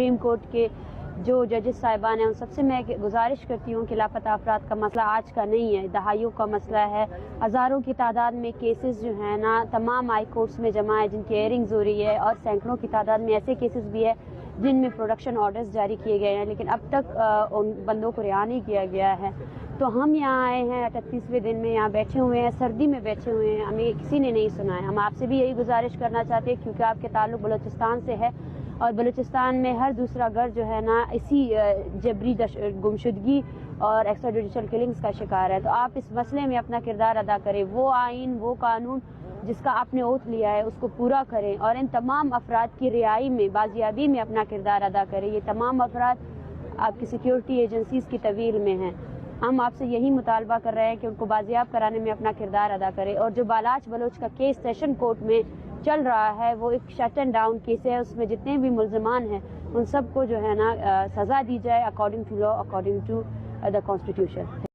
Supreme court کے جو ججز صاحبان ہیں ان سب سے میں گزارش کرتی ہوں کہ لاپتہ افراد کا مسئلہ آج کا نہیں ہے، دہائیوں کا مسئلہ ہے. ہزاروں کی تعداد میں کیسز جو ہیں نا تمام ہائی کورٹس میں جمع ہے جن کی ایئرنگز ہو رہی ہے، اور سینکڑوں کی تعداد میں ایسے کیسز بھی ہے جن میں پروڈکشن آرڈرز جاری کیے گئے ہیں لیکن اب تک ان بندوں کو رہا نہیں کیا گیا ہے. تو ہم یہاں آئے ہیں 38ویں دن میں، یہاں بیٹھے ہوئے ہیں، سردی میں بیٹھے ہوئے ہیں، ہمیں کسی نے نہیں سنا ہے. ہم آپ سے بھی یہی گزارش کرنا چاہتے ہیں کیونکہ آپ کے تعلق بلوچستان سے ہے اور بلوچستان میں ہر دوسرا گھر جو ہے نا اسی جبری گمشدگی اور ایکسٹرا جوڈیشل کلنگز کا شکار ہے. تو آپ اس مسئلے میں اپنا کردار ادا کریں، وہ آئین وہ قانون جس کا آپ نے اوتھ لیا ہے اس کو پورا کریں اور ان تمام افراد کی رہائی میں بازیابی میں اپنا کردار ادا کریں. یہ تمام افراد آپ کی سیکیورٹی ایجنسیز کی طویل میں ہیں. ہم آپ سے یہی مطالبہ کر رہے ہیں کہ ان کو بازیاب کرانے میں اپنا کردار ادا کریں. اور جو بالاچ بلوچ کا کیس سیشن کورٹ میں چل رہا ہے وہ ایک شٹ اینڈ ڈاؤن کیس ہے، اس میں جتنے بھی ملزمان ہیں ان سب کو جو ہے نا سزا دی جائے according to law, according to the constitution.